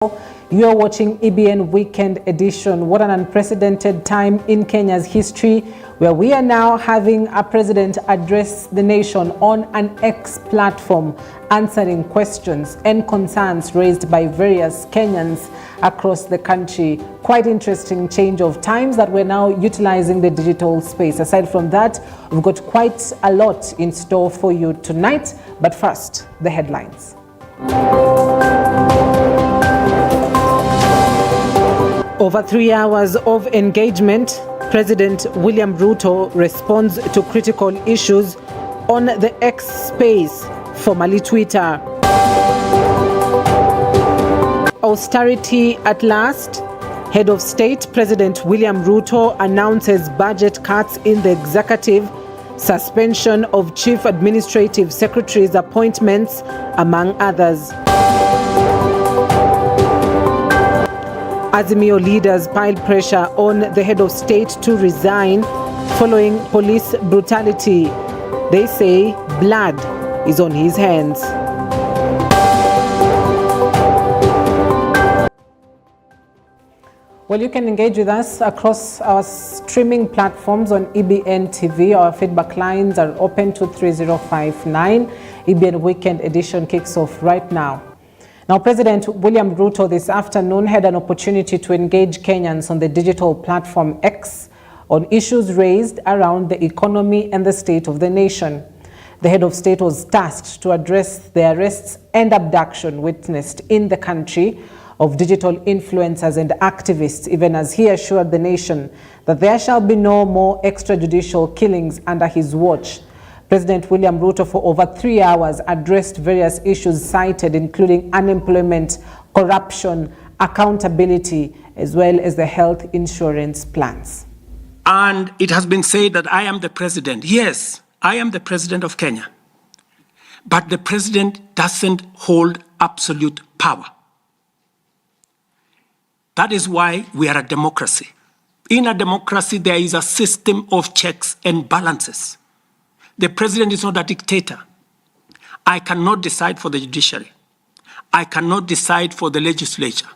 You are watching EBN Weekend Edition. What an unprecedented time in Kenya's history, where we are now having a president address the nation on an X platform, answering questions and concerns raised by various Kenyans across the country. Quite interesting change of times that we're now utilizing the digital space. Aside from that, we've got quite a lot in store for you tonight. But first, the headlines. Over 3 hours of engagement, President William Ruto responds to critical issues on the X space, formerly Twitter. Austerity at last. Head of State President William Ruto announces budget cuts in the executive, suspension of Chief Administrative Secretary's appointments, among others. Azimio leaders pile pressure on the head of state to resign following police brutality. They say blood is on his hands. Well, you can engage with us across our streaming platforms on EBN TV. Our feedback lines are open to 3059. EBN Weekend Edition kicks off right now. Now, President William Ruto this afternoon had an opportunity to engage Kenyans on the digital platform X on issues raised around the economy and the state of the nation. The head of state was tasked to address the arrests and abduction witnessed in the country of digital influencers and activists, even as he assured the nation that there shall be no more extrajudicial killings under his watch. President William Ruto, for over 3 hours, addressed various issues cited, including unemployment, corruption, accountability, as well as the health insurance plans. And it has been said that I am the president. Yes, I am the president of Kenya. But the president doesn't hold absolute power. That is why we are a democracy. In a democracy, there is a system of checks and balances. The president is not a dictator. I cannot decide for the judiciary. I cannot decide for the legislature.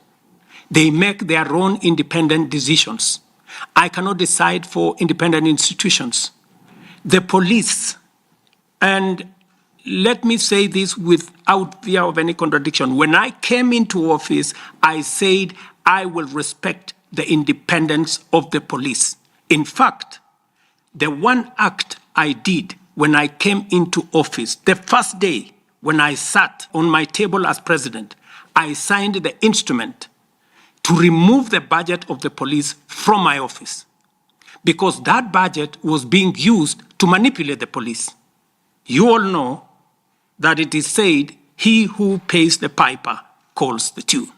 They make their own independent decisions. I cannot decide for independent institutions. The police, and let me say this without fear of any contradiction. When I came into office, I said I will respect the independence of the police. In fact, the one act I did when I came into office, the first day when I sat on my table as president, I signed the instrument to remove the budget of the police from my office, because that budget was being used to manipulate the police. You all know that it is said, he who pays the piper calls the tune.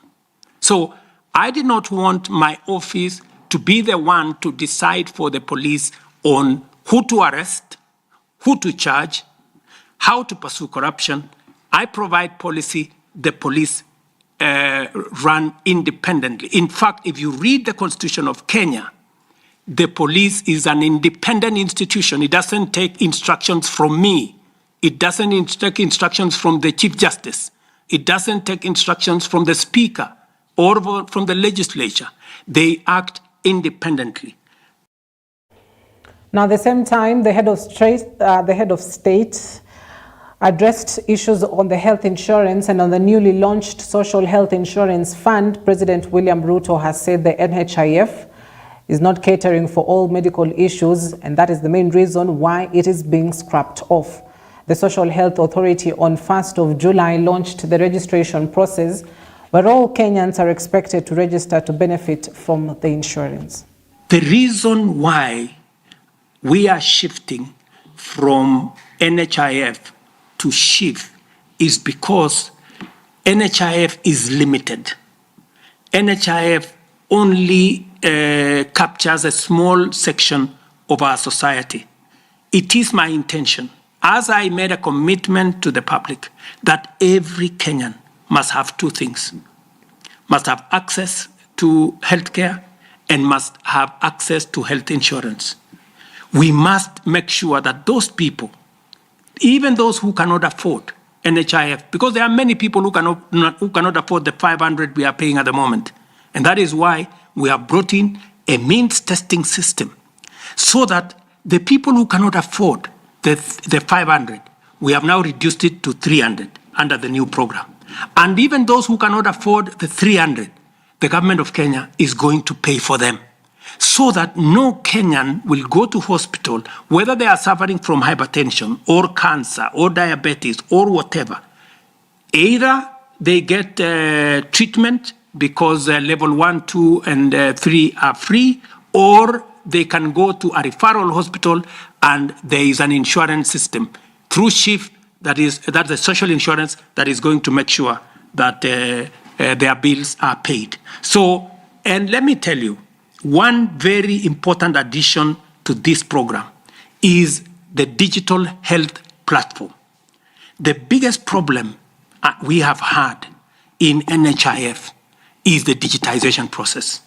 So I did not want my office to be the one to decide for the police on who to arrest, who to charge, how to pursue corruption. I provide policy, the police run independently. In fact, if you read the Constitution of Kenya, the police is an independent institution. It doesn't take instructions from me. It doesn't take instructions from the Chief Justice. It doesn't take instructions from the Speaker or from the legislature. They act independently. Now, at the same time, the head of state addressed issues on the health insurance and on the newly launched social health insurance fund. President William Ruto has said the NHIF is not catering for all medical issues, and that is the main reason why it is being scrapped off. The Social Health Authority on 1st of July launched the registration process, where all Kenyans are expected to register to benefit from the insurance. The reason why we are shifting from NHIF to SHIF is because NHIF is limited. NHIF only captures a small section of our society. It is my intention, as I made a commitment to the public, that every Kenyan must have two things: must have access to healthcare and must have access to health insurance. We must make sure that those people, even those who cannot afford NHIF, because there are many people who cannot afford the 500 we are paying at the moment. And that is why we have brought in a means testing system, so that the people who cannot afford the 500, we have now reduced it to 300 under the new program. And even those who cannot afford the 300, the government of Kenya is going to pay for them, so that no Kenyan will go to hospital, whether they are suffering from hypertension or cancer or diabetes or whatever. Either they get treatment because level 1, 2, and 3 are free, or they can go to a referral hospital and there is an insurance system through SHIF, that's the social insurance that is going to make sure that their bills are paid. So, and let me tell you, one very important addition to this program is the digital health platform. The biggest problem we have had in NHIF is the digitization process.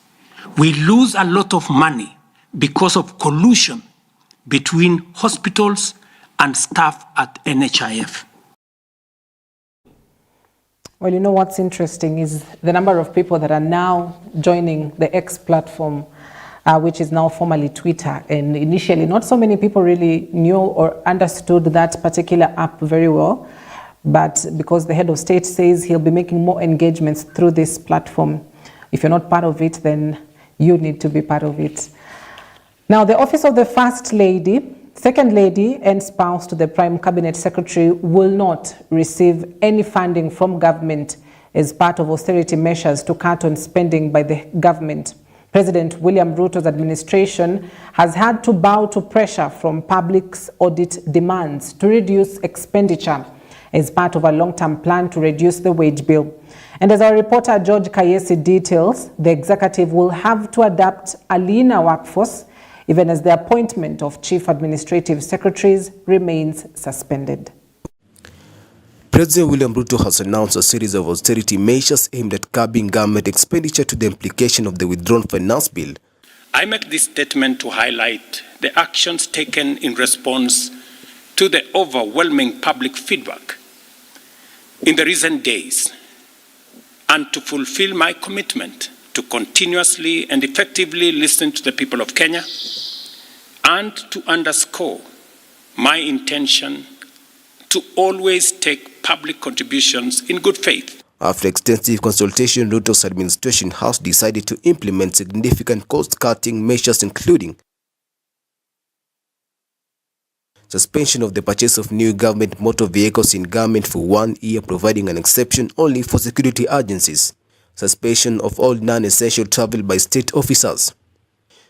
We lose a lot of money because of collusion between hospitals and staff at NHIF. Well, you know what's interesting is the number of people that are now joining the X platform, which is now formerly Twitter. And initially, not so many people really knew or understood that particular app very well. But because the head of state says he'll be making more engagements through this platform, if you're not part of it, then you need to be part of it. Now, the Office of the First Lady, Second Lady, and spouse to the Prime Cabinet Secretary will not receive any funding from government as part of austerity measures to cut on spending by the government. President William Ruto's administration has had to bow to pressure from public's audit demands to reduce expenditure as part of a long-term plan to reduce the wage bill. And as our reporter George Kayesi details, the executive will have to adapt a leaner workforce, even as the appointment of chief administrative secretaries remains suspended. President William Ruto has announced a series of austerity measures aimed at curbing government expenditure to the implication of the withdrawn finance bill. I make this statement to highlight the actions taken in response to the overwhelming public feedback in the recent days, and to fulfill my commitment to continuously and effectively listen to the people of Kenya, and to underscore my intention to always take public contributions in good faith. After extensive consultation, Ruto's administration has decided to implement significant cost-cutting measures, including suspension of the purchase of new government motor vehicles in government for 1 year, providing an exception only for security agencies. Suspension of all non-essential travel by state officers.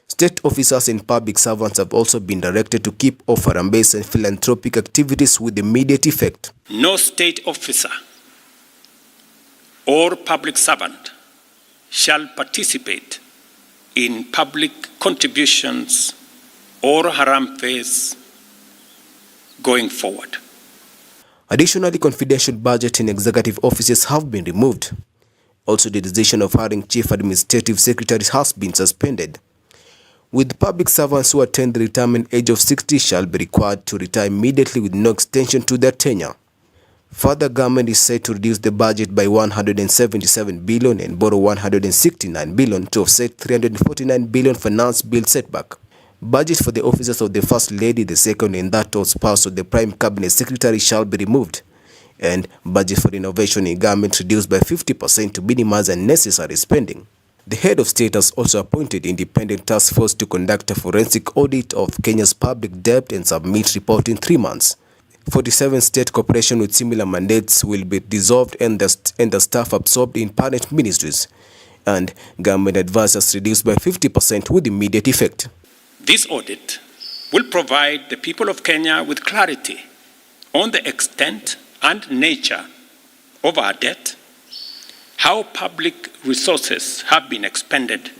State officers and public servants have also been directed to keep off harambee and philanthropic activities with immediate effect. No state officer or public servant shall participate in public contributions or harambees going forward. Additionally, confidential budget in executive offices have been removed. Also, the decision of hiring chief administrative secretaries has been suspended. With public servants who attain the retirement age of 60 shall be required to retire immediately with no extension to their tenure. Further, government is set to reduce the budget by 177 billion and borrow 169 billion to offset 349 billion finance bill setback. Budget for the officers of the First Lady, the second and that of spouse of the Prime Cabinet Secretary shall be removed, and budget for innovation in government reduced by 50% to minimize unnecessary spending. The head of state has also appointed independent task force to conduct a forensic audit of Kenya's public debt and submit report in 3 months. 47 state corporations with similar mandates will be dissolved and the staff absorbed in parent ministries, and government advisors reduced by 50% with immediate effect. This audit will provide the people of Kenya with clarity on the extent and nature of our debt, how public resources have been expended,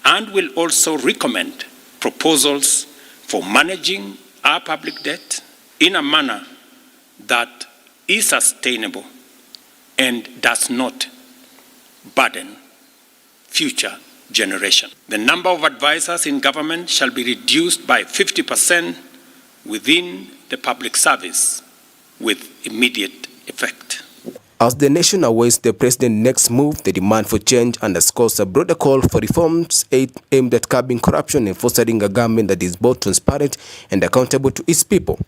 and will also recommend proposals for managing our public debt in a manner that is sustainable and does not burden future generation. The number of advisors in government shall be reduced by 50% within the public service with immediate effect. As the nation awaits the president's next move, the demand for change underscores a broader call for reforms aimed at curbing corruption and fostering a government that is both transparent and accountable to its people.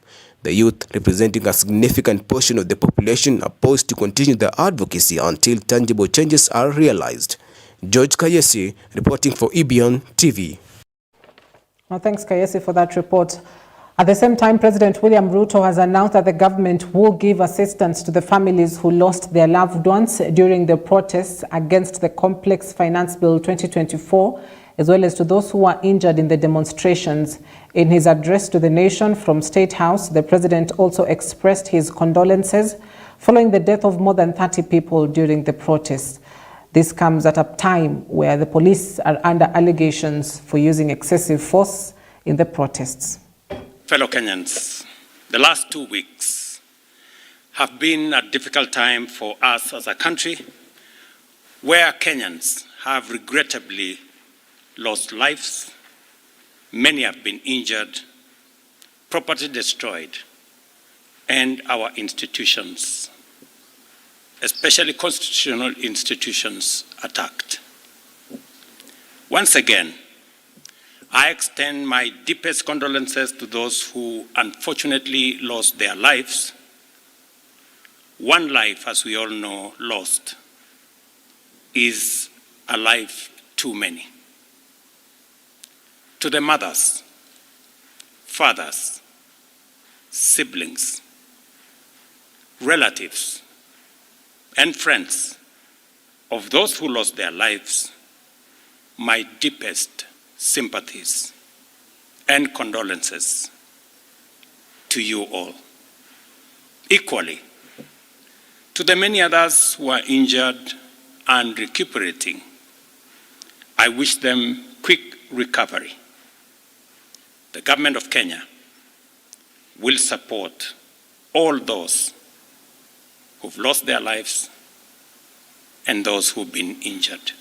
The youth, representing a significant portion of the population, are poised to continue their advocacy until tangible changes are realized. George Kayesi, reporting for EBN TV. Well, thanks, Kayesi, for that report. At the same time, President William Ruto has announced that the government will give assistance to the families who lost their loved ones during the protests against the Complex Finance Bill 2024, as well as to those who were injured in the demonstrations. In his address to the nation from State House, the president also expressed his condolences following the death of more than 30 people during the protests. This comes at a time where the police are under allegations for using excessive force in the protests. Fellow Kenyans, the last 2 weeks have been a difficult time for us as a country, where Kenyans have regrettably lost lives, many have been injured, property destroyed, and our institutions, especially constitutional institutions, attacked. Once again, I extend my deepest condolences to those who unfortunately lost their lives. One life, as we all know, lost is a life too many. To the mothers, fathers, siblings, relatives, and friends of those who lost their lives, my deepest sympathies and condolences to you all. Equally, to the many others who are injured and recuperating, I wish them quick recovery. The government of Kenya will support all those who've lost their lives and those who've been injured.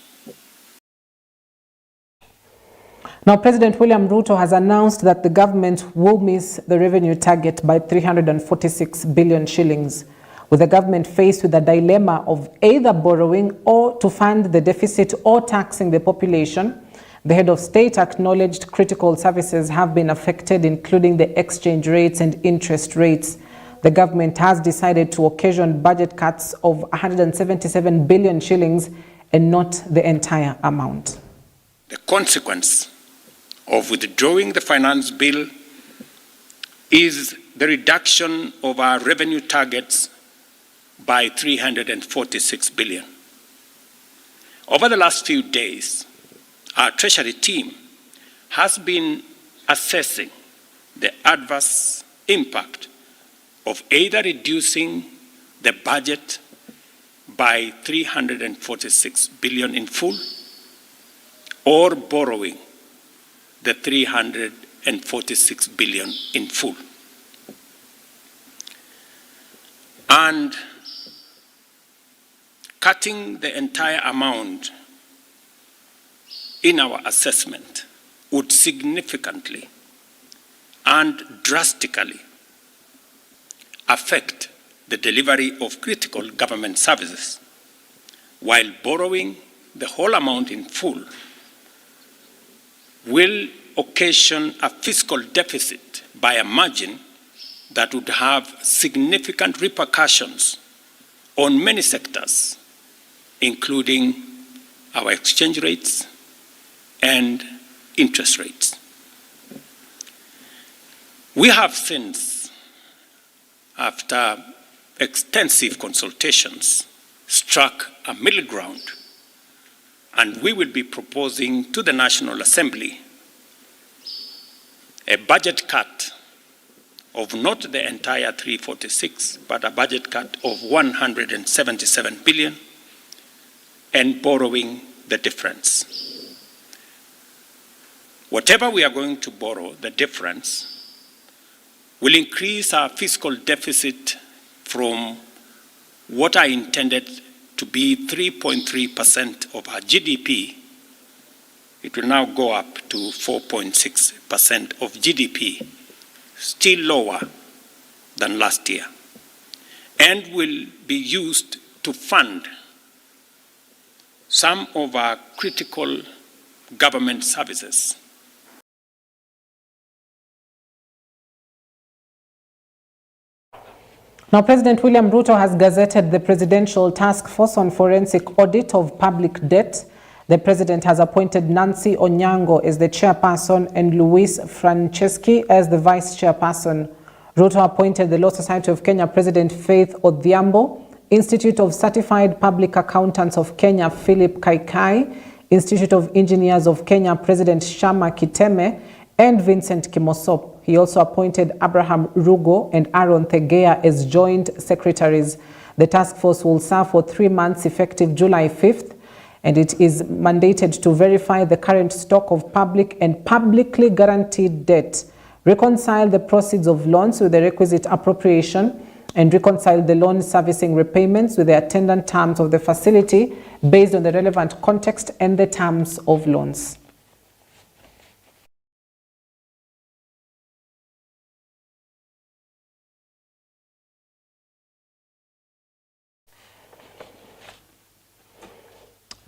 Now, President William Ruto has announced that the government will miss the revenue target by 346 billion shillings, with the government faced with a dilemma of either borrowing or to fund the deficit or taxing the population. The head of state acknowledged critical services have been affected, including the exchange rates and interest rates. The government has decided to occasion budget cuts of 177 billion shillings and not the entire amount. The consequence of withdrawing the finance bill is the reduction of our revenue targets by 346 billion. Over the last few days, our Treasury team has been assessing the adverse impact of either reducing the budget by 346 billion in full or borrowing the 346 billion in full. And cutting the entire amount in our assessment would significantly and drastically affect the delivery of critical government services, while borrowing the whole amount in full will occasion a fiscal deficit by a margin that would have significant repercussions on many sectors, including our exchange rates and interest rates. We have since, after extensive consultations, struck a middle ground, and we will be proposing to the National Assembly a budget cut of not the entire 346, but a budget cut of 177 billion, and borrowing the difference. Whatever we are going to borrow, the difference, will increase our fiscal deficit from what I intended to be 3.3% of our GDP. It will now go up to 4.6% of GDP, still lower than last year. and will be used to fund some of our critical government services. Now, President William Ruto has gazetted the Presidential Task Force on Forensic Audit of Public Debt. The President has appointed Nancy Onyango as the chairperson and Luis Franceschi as the vice chairperson. Ruto appointed the Law Society of Kenya President Faith Odhiambo, Institute of Certified Public Accountants of Kenya Philip Kaikai, Institute of Engineers of Kenya President Shama Kiteme, and Vincent Kimosop. He also appointed Abraham Rugo and Aaron Thegea as joint secretaries. The task force will serve for 3 months effective July 5th, and it is mandated to verify the current stock of public and publicly guaranteed debt, reconcile the proceeds of loans with the requisite appropriation, and reconcile the loan servicing repayments with the attendant terms of the facility based on the relevant context and the terms of loans.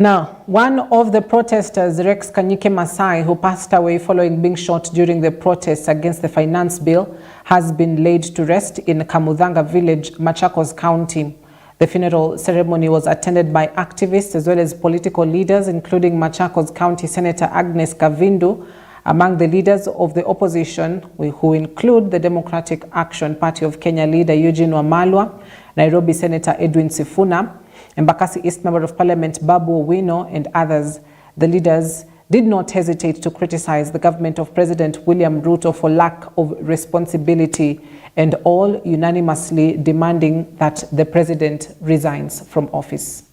Now, one of the protesters, Rex Kanyike Masai, who passed away following being shot during the protests against the finance bill, has been laid to rest in Kamudhanga village, Machakos County. The funeral ceremony was attended by activists as well as political leaders, including Machakos County Senator Agnes Kavindu. Among the leaders of the opposition, who include the Democratic Action Party of Kenya leader Eugene Wamalwa, Nairobi Senator Edwin Sifuna, Embakasi East Member of Parliament Babu Owino, and others. The leaders did not hesitate to criticize the government of President William Ruto for lack of responsibility, and all unanimously demanding that the president resigns from office.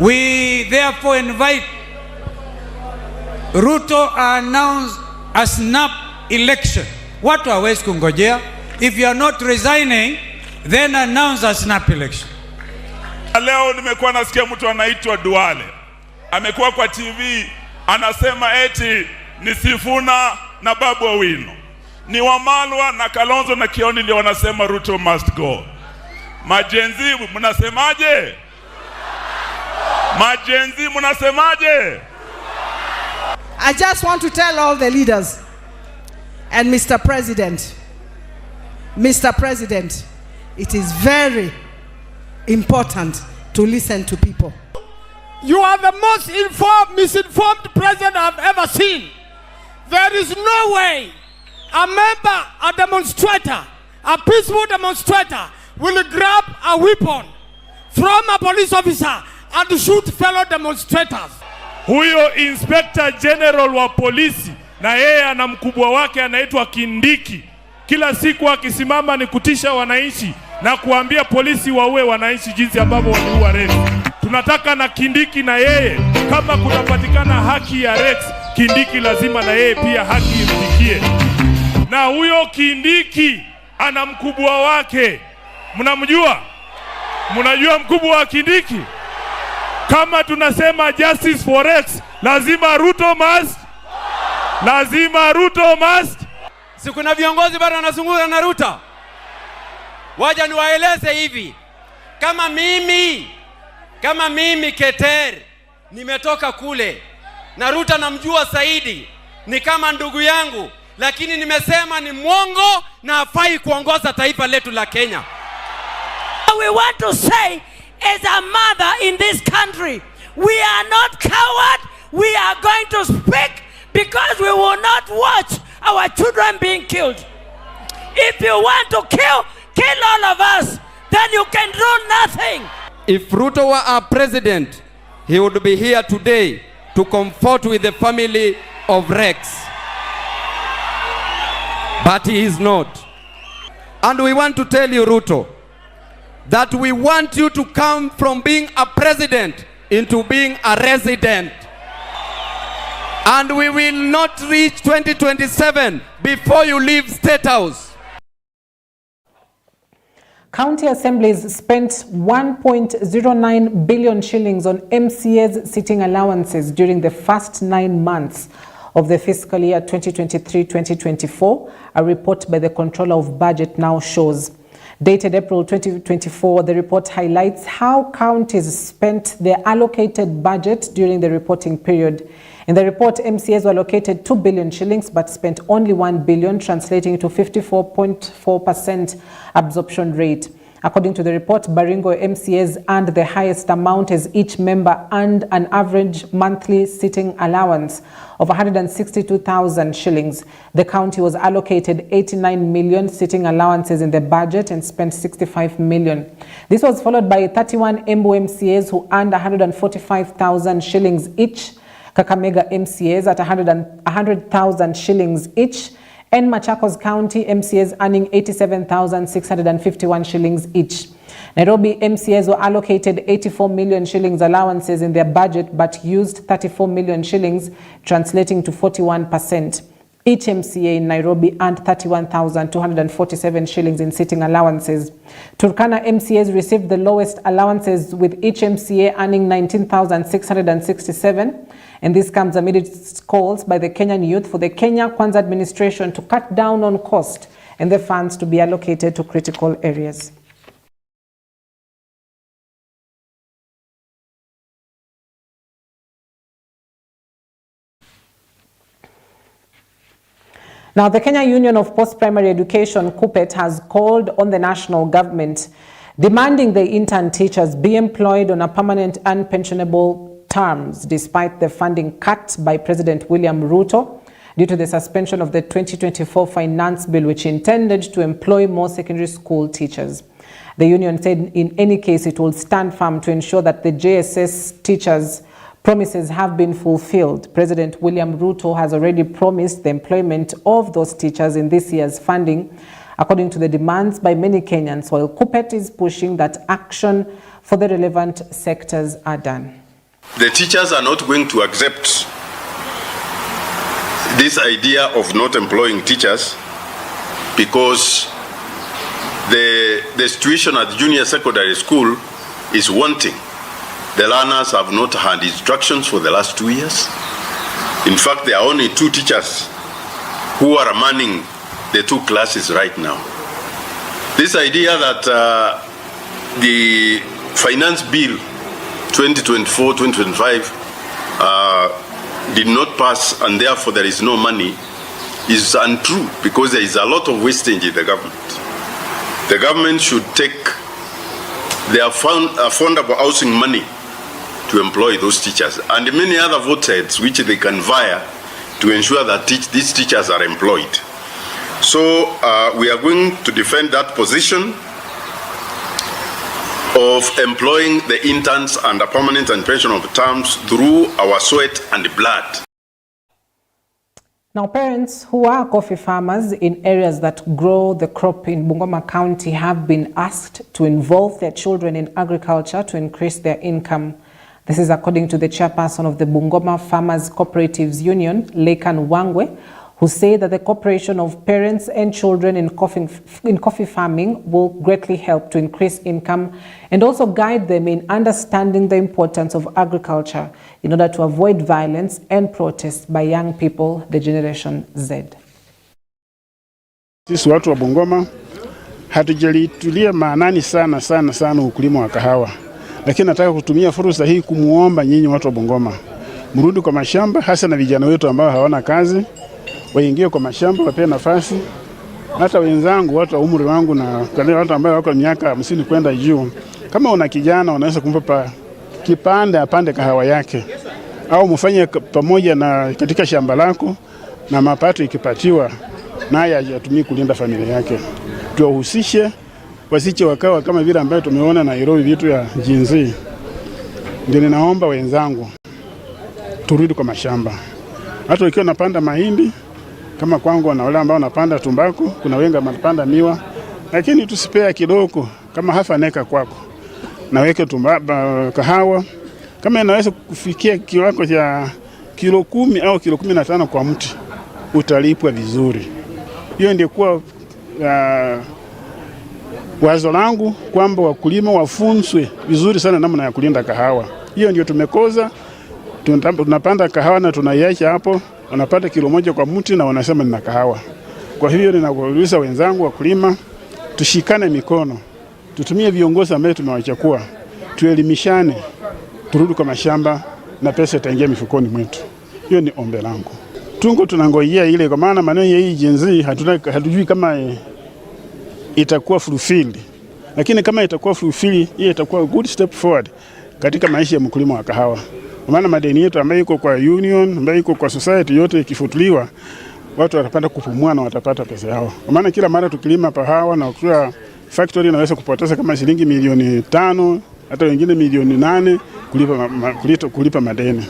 We therefore invite Ruto announce a snap election. Watu hawezi kungojea. If you are not resigning, then announce a snap election. Leo nimekuwa nasikia mtu anaitwa Duale. Amekuwa kwa TV anasema eti ni Sifuna na Babu Owino. Ni Wamalwa na Kalonzo na Kioni ndio wanasema Ruto must go. Majenzi mnasemaje? Majenzi mnasemaje? I just want to tell all the leaders and Mr. President, it is very important to listen to people. You are the most misinformed president I've ever seen. There is no way a member, a demonstrator, a peaceful demonstrator will grab a weapon from a police officer and shoot fellow demonstrators. Huyo Inspector General wa polisi na yeye ana mkubwa wake anaitwa Kindiki. Kila siku akisimama ni kutisha wananchi na kuambia polisi waue wananchi jinsi ambavyo waliua Rex. Tunataka na Kindiki na yeye, kama kunapatikana haki ya Rex, Kindiki lazima na yeye pia haki imfikie. Na huyo Kindiki ana mkubwa wake. Mnamjua? Mnajua mkubwa wa Kindiki? Kama tunasema justice for Rex, lazima Ruto must. Lazima Ruto must. Si kuna viongozi bado wanazungumza na Ruto? Waja niwaeleze hivi. Kama mimi Keter nimetoka kule na Ruto namjua zaidi, ni kama ndugu yangu, lakini nimesema ni mwongo na hafai kuongoza taifa letu la Kenya. We want to say, as a mother in this country, we are not coward. We are going to speak because we will not watch our children being killed. If you want to kill all of us, then you can do nothing. If Ruto were our president, he would be here today to comfort with the family of Rex. But he is not. And we want to tell you, Ruto, that we want you to come from being a president into being a resident. And we will not reach 2027 before you leave State House. County assemblies spent 1.09 billion shillings on MCA's sitting allowances during the first 9 months of the fiscal year 2023-2024, a report by the Controller of Budget now shows. Dated April 2024, the report highlights how counties spent their allocated budget during the reporting period. In the report, MCAs were allocated 2 billion shillings but spent only 1 billion, translating to 54.4% absorption rate. According to the report, Baringo MCAs earned the highest amount as each member earned an average monthly sitting allowance of 162,000 shillings. The county was allocated 89 million sitting allowances in the budget and spent 65 million. This was followed by 31 Embu MCAs who earned 145,000 shillings each, Kakamega MCAs at 100,000 shillings each, and Machakos County MCAs earning 87,651 shillings each. Nairobi MCAs were allocated 84 million shillings allowances in their budget but used 34 million shillings, translating to 41%. Each MCA in Nairobi earned 31,247 shillings in sitting allowances. Turkana MCAs received the lowest allowances, with each MCA earning 19,667. And this comes amid calls by the Kenyan youth for the Kenya Kwanza administration to cut down on cost and the funds to be allocated to critical areas. Now, the Kenya Union of Post-Primary Education, KUPPET, has called on the national government, demanding the intern teachers be employed on a permanent unpensionable terms, despite the funding cut by President William Ruto due to the suspension of the 2024 finance bill, which intended to employ more secondary school teachers. The union said in any case it will stand firm to ensure that the JSS teachers' promises have been fulfilled. President William Ruto has already promised the employment of those teachers in this year's funding, according to the demands by many Kenyans, while KUPPET is pushing that action for the relevant sectors are done. The teachers are not going to accept this idea of not employing teachers because the situation at junior secondary school is wanting. The learners have not had instructions for the last 2 years. In fact, there are only 2 teachers who are manning the 2 classes right now. This idea that the finance bill 2024-2025 did not pass and therefore there is no money is untrue, because there is a lot of wastage in the government. The government should take their affordable housing money to employ those teachers and many other voters which they can via to ensure that these teachers are employed. So we are going to defend that position of employing the interns under permanent and pensionable terms through our sweat and blood. Now, parents who are coffee farmers in areas that grow the crop in Bungoma County have been asked to involve their children in agriculture to increase their income. This is according to the chairperson of the Bungoma Farmers Cooperatives Union, Lekan Wangwe, who say that the cooperation of parents and children in coffee farming will greatly help to increase income and also guide them in understanding the importance of agriculture in order to avoid violence and protest by young people, the Generation Z. Sisi watu wa Bungoma hatujalitulia maanani sana ukulima wa kahawa. Lakini nataka kutumia fursa hii kumuomba nyinyi watu wa Bungoma, mrudi kwa mashamba, hasa na vijana wetu ambao hawana kazi. Waingie kwa mashamba, wapewe nafasi. Hata wenzangu, watu wa umri wangu na watu ambao wako miaka 50 kwenda juu, kama una kijana unaweza kumpa kipande apande kahawa yake, au mfanye pamoja na katika shamba lako, na mapato ikipatiwa naye atumie kulinda familia yake. Tuwahusishe, wasiche wakawa kama vile ambayo tumeona Nairobi vitu ya jinsi. Ndio ninaomba wenzangu turudi kwa mashamba. Hata ukiwa unapanda mahindi kama kwangu, na wale ambao wanapanda tumbaku, kuna wengi wanapanda miwa, lakini tusipea kidogo kama hafa neka kwako. Na weke kahawa kama inaweza kufikia kiwango cha kilo 10 au kilo 15 kwa mti, utalipwa vizuri. Hiyo ndio kwa wazo langu, kwamba wakulima wafunzwe vizuri sana namna ya kulinda kahawa. Hiyo ndio tumekoza. Tunapanda kahawa na tunaiacha hapo, wanapata kilo 1 kwa mti na wanasema ni kahawa. Kwa hivyo ninawauliza wenzangu wakulima, tushikane mikono, tutumie viongozi ambao tumewachagua, tuelimishane, turudi kwa mashamba na pesa itaingia mifukoni mwetu. Hiyo ni ombi langu. Tunangojea ile, kwa maana maneno ya hii Gen Z hatujui kama itakuwa fulfilled. Lakini kama itakuwa fulfilled, hiyo itakuwa good step forward katika maisha ya mkulima wa kahawa. Kwa maana madeni yetu ambayo iko kwa union, ambayo iko kwa society yote ikifutuliwa, watu watapata kupumua na watapata pesa yao. Kwa maana kila mara tukilima kahawa na kwa factory inaweza kupoteza kama shilingi milioni 5, hata wengine milioni 8 kulipa madeni.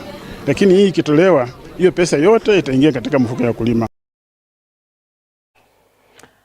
Lakini hii ikitolewa, hiyo pesa yote itaingia katika mfuko ya kulima.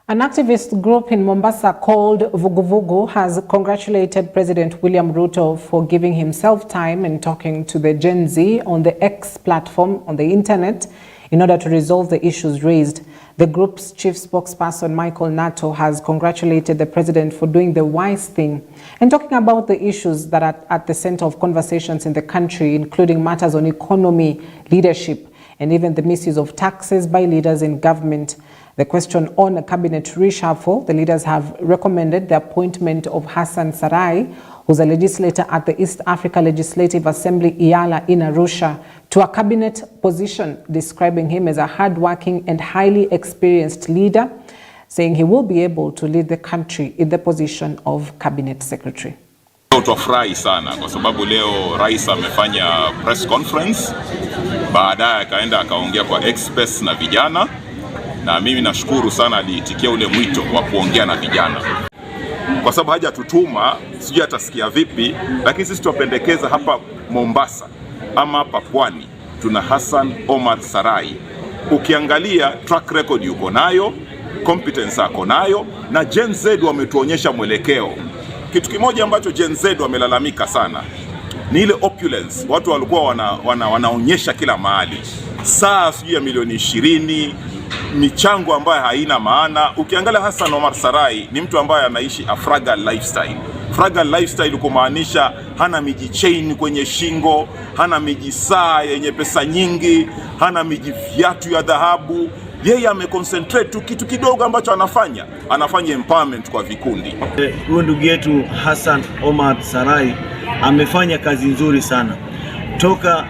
An activist group in Mombasa called Vuguvugu has congratulated President William Ruto for giving himself time and talking to the Gen Z on the X platform on the internet in order to resolve the issues raised. The group's chief spokesperson, Michael Nato, has congratulated the president for doing the wise thing and talking about the issues that are at the center of conversations in the country, including matters on economy, leadership, and even the misuse of taxes by leaders in government. The question on a cabinet reshuffle, the leaders have recommended the appointment of Hassan Sarai, who's a legislator at the East Africa Legislative Assembly, IALA, in Arusha, to a cabinet position, describing him as a hard-working and highly experienced leader, saying he will be able to lead the country in the position of cabinet secretary. Tutafurahi sana kwa sababu leo rais amefanya press conference, baadaye akaenda akaongea kwa express na vijana, na mimi nashukuru sana aliitikia ule mwito wa kuongea na vijana. Kwa sababu hajatutuma, sijui atasikia vipi, lakini sisi tupendekeza hapa Mombasa ama hapa Pwani tuna Hassan Omar Sarai. Ukiangalia track record yuko nayo, competence ako nayo, na Gen Z wametuonyesha mwelekeo. Kitu kimoja ambacho Gen Z wamelalamika sana ni ile opulence. Watu walikuwa wanaonyesha kila mahali. Saa sijui ya milioni 20, michango ambayo haina maana. Ukiangalia Hassan Omar Sarai ni mtu ambaye anaishi a frugal lifestyle. Frugal lifestyle kumaanisha hana miji chain kwenye shingo, hana miji saa yenye pesa nyingi, hana miji viatu ya dhahabu. Yeye ameconcentrate tu kitu kidogo ambacho anafanya empowerment kwa vikundi. Huyo ndugu yetu Hassan Omar Sarai amefanya kazi nzuri sana. Toka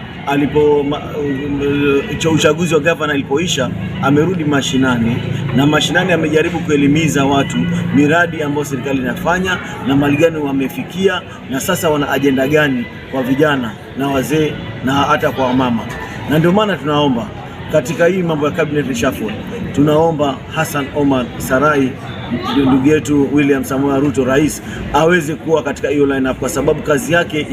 uchaguzi wa gavana ilipoisha, amerudi mashinani, na mashinani amejaribu kuelimiza watu miradi ambayo serikali inafanya na mali gani wamefikia, na sasa wana agenda gani kwa vijana na wazee na hata kwa mama. Na ndio maana tunaomba katika hii mambo ya cabinet reshuffle, tunaomba Hassan Omar Sarai, ndugu yetu William Samoei Ruto rais, aweze kuwa katika hiyo lineup, kwa sababu kazi yake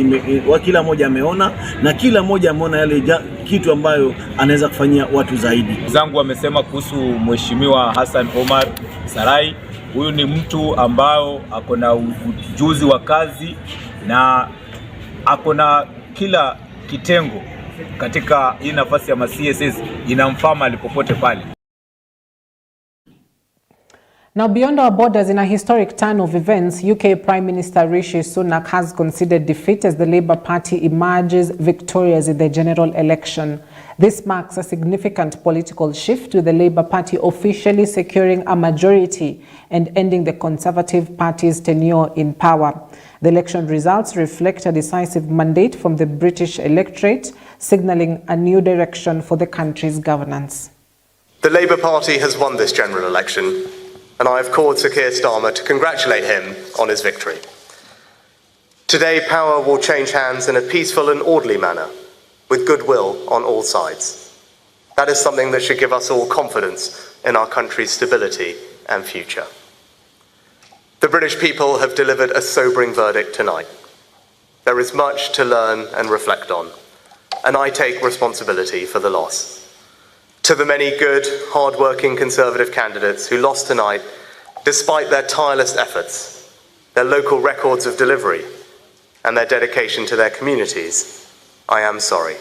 kila mmoja ameona, na kila mmoja ameona yale kitu ambayo anaweza kufanyia watu zaidi. Zangu wamesema kuhusu mheshimiwa Hassan Omar Sarai, huyu ni mtu ambao ako na ujuzi wa kazi na ako na kila kitengo katika hii nafasi ya CSS inamfama alipopote pale. Now, beyond our borders, in a historic turn of events, UK Prime Minister Rishi Sunak has conceded defeat as the Labour Party emerges victorious in the general election. This marks a significant political shift, with the Labour Party officially securing a majority and ending the Conservative Party's tenure in power. The election results reflect a decisive mandate from the British electorate, signalling a new direction for the country's governance. The Labour Party has won this general election, and I have called Sir Keir Starmer to congratulate him on his victory. Today, power will change hands in a peaceful and orderly manner, with goodwill on all sides. That is something that should give us all confidence in our country's stability and future. The British people have delivered a sobering verdict tonight. There is much to learn and reflect on, and I take responsibility for the loss. To the many good, hard-working Conservative candidates who lost tonight, despite their tireless efforts, their local records of delivery, and their dedication to their communities, I am sorry.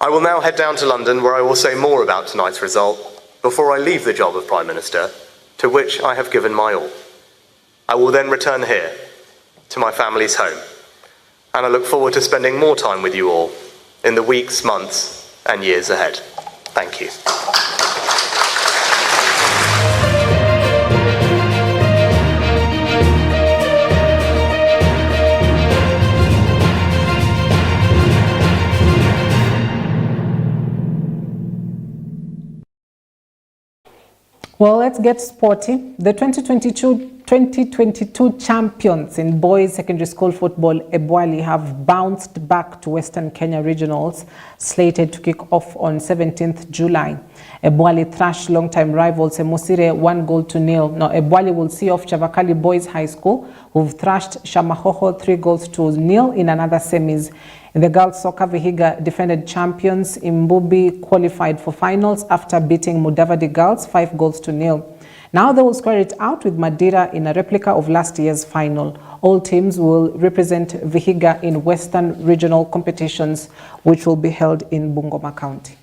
I will now head down to London, where I will say more about tonight's result before I leave the job of Prime Minister, to which I have given my all. I will then return here, to my family's home, and I look forward to spending more time with you all in the weeks, months, and years ahead. Thank you. Well, let's get sporty. The 2022 champions in boys secondary school football, Ebwali, have bounced back to Western Kenya regionals, slated to kick off on 17th July. Ebwali thrashed long-time rivals Emusire 1-0. Now, Ebwali will see off Chavakali Boys High School, who've thrashed Shamahoho 3-0 in another semis. In the girls' soccer, Vihiga defended champions. Imbubi qualified for finals after beating Mudavadi girls 5-0. Now they will square it out with Madira in a replica of last year's final. All teams will represent Vihiga in Western regional competitions, which will be held in Bungoma County.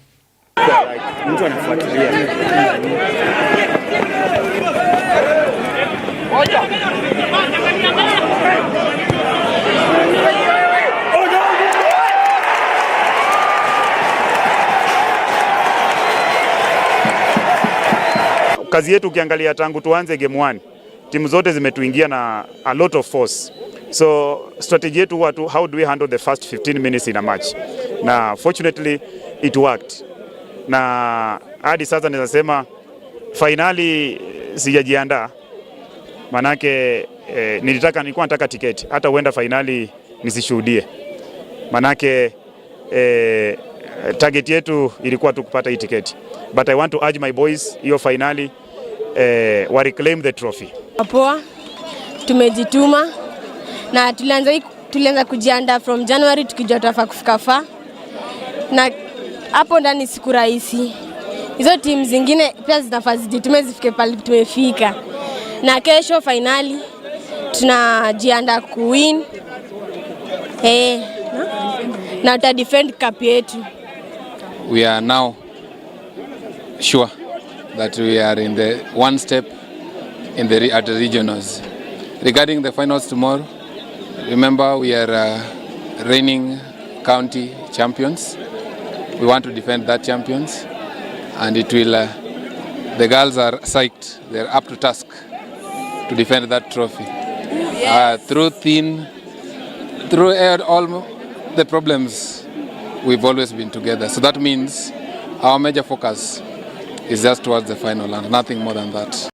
Kazi yetu ukiangalia tangu tuanze game 1, timu zote zimetuingia na a lot of force. So strategy yetu huwa how do we handle the first 15 minutes in a match. Na fortunately it worked. Na hadi sasa ninasema finali sijajiandaa. Manake nilikuwa nataka tiketi hata uenda finali nisishuhudie. Manake target yetu ilikuwa tu kupata hii tiketi. But I want to urge my boys, hiyo finali wa reclaim the trophy. Poa, tumejituma na tulianza kujiandaa from January tukijua tutafaa kufika far. Na hapo ndani siku rahisi. Hizo timu zingine pia zinafaa zijitume zifike pale tumefika. Na kesho finali tunajiandaa kuwin. Na tuta defend cup yetu. We are now sure that we are in the one step in the at the regionals. Regarding the finals tomorrow, remember we are reigning county champions. We want to defend that champions, and it will. The girls are psyched. They are up to task to defend that trophy. Yes. Through all the problems, we've always been together. So that means our major focus is just towards the final and nothing more than that.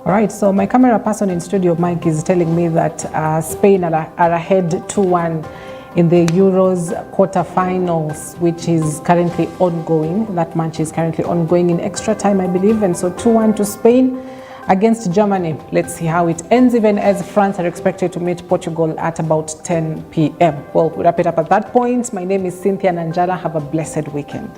All right, so my camera person in studio, Mike, is telling me that Spain are ahead 2-1 in the Euros quarterfinals, which is currently ongoing. That match is currently ongoing in extra time, I believe. And so 2-1 to Spain against Germany. Let's see how it ends, even as France are expected to meet Portugal at about 10 p.m. Well, we'll wrap it up at that point. My name is Cynthia Nanjala. Have a blessed weekend.